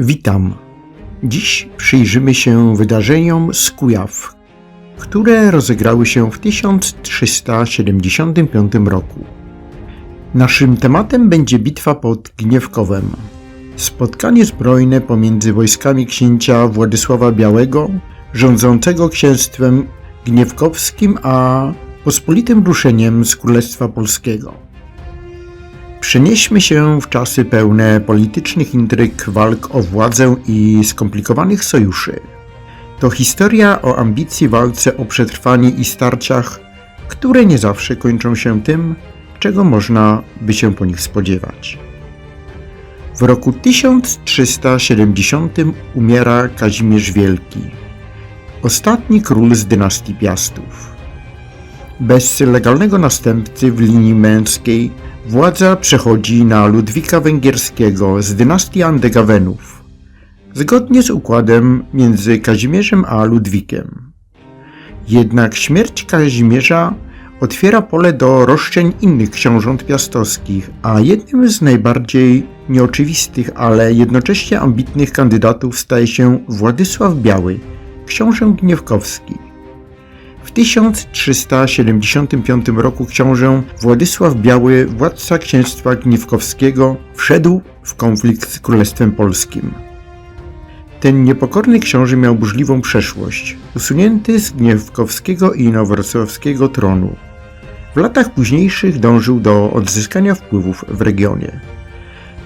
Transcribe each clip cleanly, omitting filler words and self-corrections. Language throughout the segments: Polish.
Witam. Dziś przyjrzymy się wydarzeniom z Kujaw, które rozegrały się w 1375 roku. Naszym tematem będzie bitwa pod Gniewkowem. Spotkanie zbrojne pomiędzy wojskami księcia Władysława Białego, rządzącego księstwem gniewkowskim, a pospolitym ruszeniem z Królestwa Polskiego. Przenieśmy się w czasy pełne politycznych intryg, walk o władzę i skomplikowanych sojuszy. To historia o ambicji, walce o przetrwanie i starciach, które nie zawsze kończą się tym, czego można by się po nich spodziewać. W roku 1370 umiera Kazimierz Wielki, ostatni król z dynastii Piastów. Bez legalnego następcy w linii męskiej władza przechodzi na Ludwika Węgierskiego z dynastii Andegawenów, zgodnie z układem między Kazimierzem a Ludwikiem. Jednak śmierć Kazimierza otwiera pole do roszczeń innych książąt piastowskich, a jednym z najbardziej nieoczywistych, ale jednocześnie ambitnych kandydatów staje się Władysław Biały, książę gniewkowski. W 1375 roku książę Władysław Biały, władca księstwa gniewkowskiego, wszedł w konflikt z Królestwem Polskim. Ten niepokorny książę miał burzliwą przeszłość, usunięty z gniewkowskiego i inowrocławskiego tronu. W latach późniejszych dążył do odzyskania wpływów w regionie.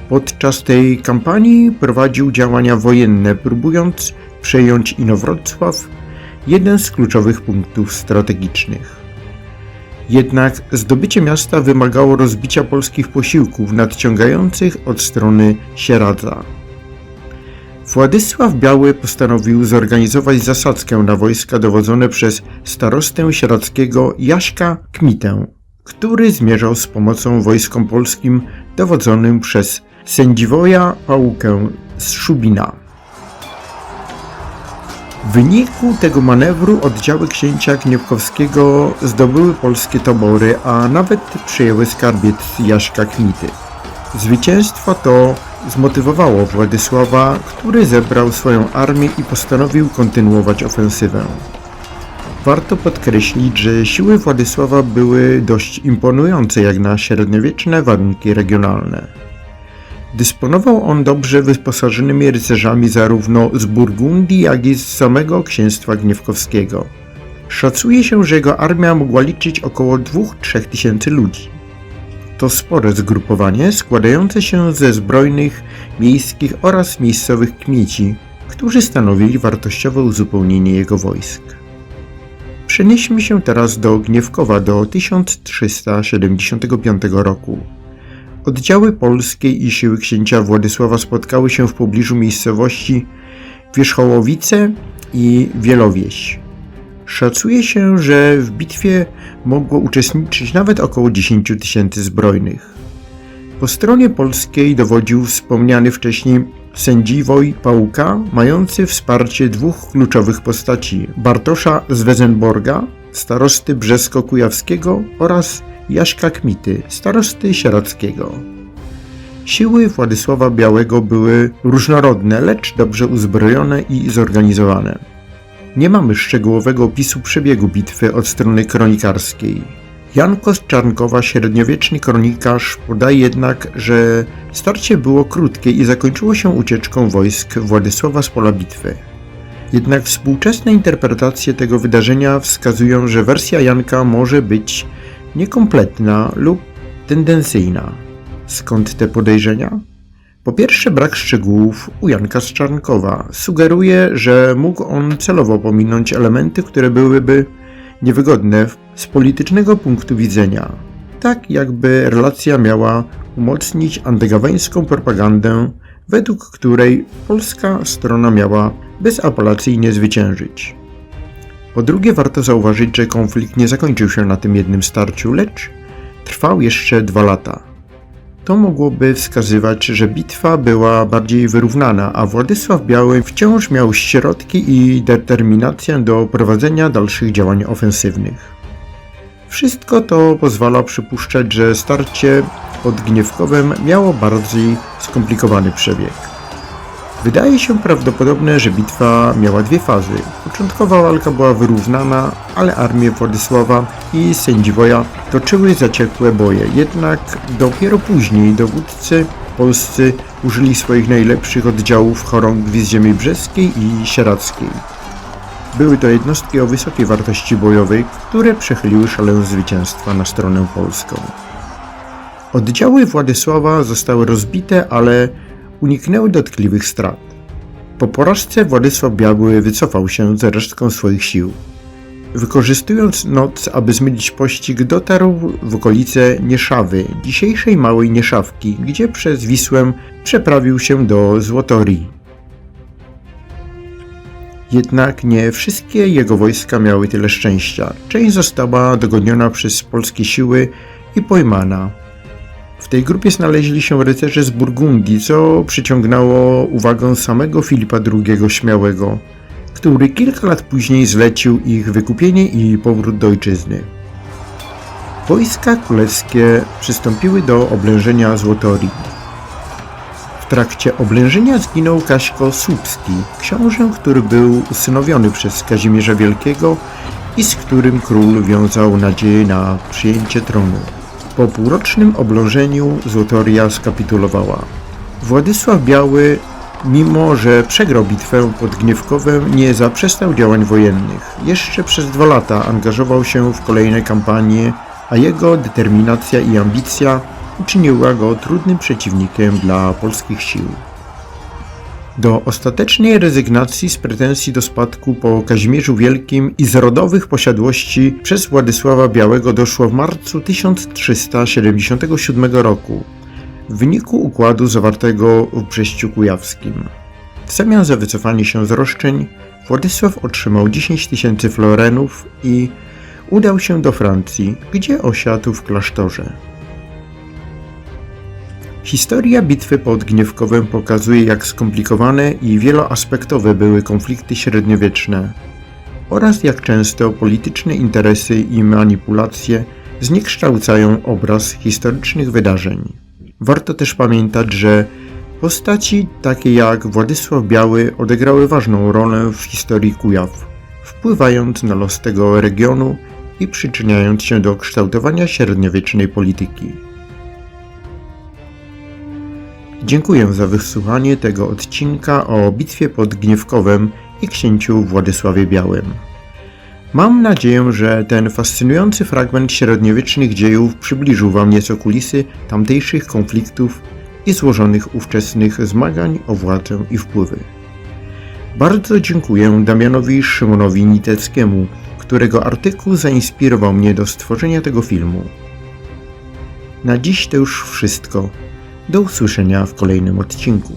Podczas tej kampanii prowadził działania wojenne, próbując przejąć Inowrocław, jeden z kluczowych punktów strategicznych. Jednak zdobycie miasta wymagało rozbicia polskich posiłków nadciągających od strony Sieradza. Władysław Biały postanowił zorganizować zasadzkę na wojska dowodzone przez starostę sieradzkiego Jaśka Kmitę, który zmierzał z pomocą wojskom polskim dowodzonym przez Sędziwoja Pałukę z Szubina. W wyniku tego manewru oddziały księcia gniewkowskiego zdobyły polskie tabory, a nawet przejęły skarbiec Jaśka Kmity. Zwycięstwo to zmotywowało Władysława, który zebrał swoją armię i postanowił kontynuować ofensywę. Warto podkreślić, że siły Władysława były dość imponujące jak na średniowieczne warunki regionalne. Dysponował on dobrze wyposażonymi rycerzami zarówno z Burgundii, jak i z samego księstwa gniewkowskiego. Szacuje się, że jego armia mogła liczyć około 2-3 tysięcy ludzi. To spore zgrupowanie składające się ze zbrojnych, miejskich oraz miejscowych kmieci, którzy stanowili wartościowe uzupełnienie jego wojsk. Przenieśmy się teraz do Gniewkowa do 1375 roku. Oddziały polskie i siły księcia Władysława spotkały się w pobliżu miejscowości Wierzchołowice i Wielowieś. Szacuje się, że w bitwie mogło uczestniczyć nawet około 10 tysięcy zbrojnych. Po stronie polskiej dowodził wspomniany wcześniej Sędziwoj Pałuka, mający wsparcie dwóch kluczowych postaci: Bartosza z Wezenborga, starosty brzesko-kujawskiego, oraz Jaśka Kmity, starosty sieradzkiego. Siły Władysława Białego były różnorodne, lecz dobrze uzbrojone i zorganizowane. Nie mamy szczegółowego opisu przebiegu bitwy od strony kronikarskiej. Jan z Czarnkowa, średniowieczny kronikarz, podaje jednak, że starcie było krótkie i zakończyło się ucieczką wojsk Władysława z pola bitwy. Jednak współczesne interpretacje tego wydarzenia wskazują, że wersja Janka może być niekompletna lub tendencyjna. Skąd te podejrzenia? Po pierwsze, brak szczegółów u Janka z Czarnkowa sugeruje, że mógł on celowo pominąć elementy, które byłyby niewygodne z politycznego punktu widzenia, tak jakby relacja miała umocnić andegaweńską propagandę, według której polska strona miała bezapelacyjnie zwyciężyć. Po drugie, warto zauważyć, że konflikt nie zakończył się na tym jednym starciu, lecz trwał jeszcze 2 lata. To mogłoby wskazywać, że bitwa była bardziej wyrównana, a Władysław Biały wciąż miał środki i determinację do prowadzenia dalszych działań ofensywnych. Wszystko to pozwala przypuszczać, że starcie pod Gniewkowem miało bardziej skomplikowany przebieg. Wydaje się prawdopodobne, że bitwa miała dwie fazy. Początkowa walka była wyrównana, ale armie Władysława i Sędziwoja toczyły zaciekłe boje. Jednak dopiero później dowódcy polscy użyli swoich najlepszych oddziałów chorągwi z ziemi brzeskiej i sieradzkiej. Były to jednostki o wysokiej wartości bojowej, które przechyliły szalę zwycięstwa na stronę polską. Oddziały Władysława zostały rozbite, ale uniknęły dotkliwych strat. Po porażce Władysław Biały wycofał się z resztką swoich sił. Wykorzystując noc, aby zmylić pościg, dotarł w okolice Nieszawy, dzisiejszej Małej Nieszawki, gdzie przez Wisłę przeprawił się do Złotorii. Jednak nie wszystkie jego wojska miały tyle szczęścia. Część została dogoniona przez polskie siły i pojmana. W tej grupie znaleźli się rycerze z Burgundii, co przyciągnęło uwagę samego Filipa II Śmiałego, który kilka lat później zlecił ich wykupienie i powrót do ojczyzny. Wojska królewskie przystąpiły do oblężenia Złotorii. W trakcie oblężenia zginął Kaśko Słupski, książę, który był usynowiony przez Kazimierza Wielkiego i z którym król wiązał nadzieję na przyjęcie tronu. Po półrocznym oblężeniu Złotoria skapitulowała. Władysław Biały, mimo że przegrał bitwę pod Gniewkowem, nie zaprzestał działań wojennych. Jeszcze przez 2 lata angażował się w kolejne kampanie, a jego determinacja i ambicja uczyniła go trudnym przeciwnikiem dla polskich sił. Do ostatecznej rezygnacji z pretensji do spadku po Kazimierzu Wielkim i z rodowych posiadłości przez Władysława Białego doszło w marcu 1377 roku w wyniku układu zawartego w Brześciu Kujawskim. W zamian za wycofanie się z roszczeń Władysław otrzymał 10 000 florenów i udał się do Francji, gdzie osiadł w klasztorze. Historia bitwy pod Gniewkowem pokazuje, jak skomplikowane i wieloaspektowe były konflikty średniowieczne oraz jak często polityczne interesy i manipulacje zniekształcają obraz historycznych wydarzeń. Warto też pamiętać, że postaci takie jak Władysław Biały odegrały ważną rolę w historii Kujaw, wpływając na los tego regionu i przyczyniając się do kształtowania średniowiecznej polityki. Dziękuję za wysłuchanie tego odcinka o bitwie pod Gniewkowem i księciu Władysławie Białym. Mam nadzieję, że ten fascynujący fragment średniowiecznych dziejów przybliżył Wam nieco kulisy tamtejszych konfliktów i złożonych ówczesnych zmagań o władzę i wpływy. Bardzo dziękuję Damianowi Szymonowi Niteckiemu, którego artykuł zainspirował mnie do stworzenia tego filmu. Na dziś to już wszystko. Do usłyszenia w kolejnym odcinku.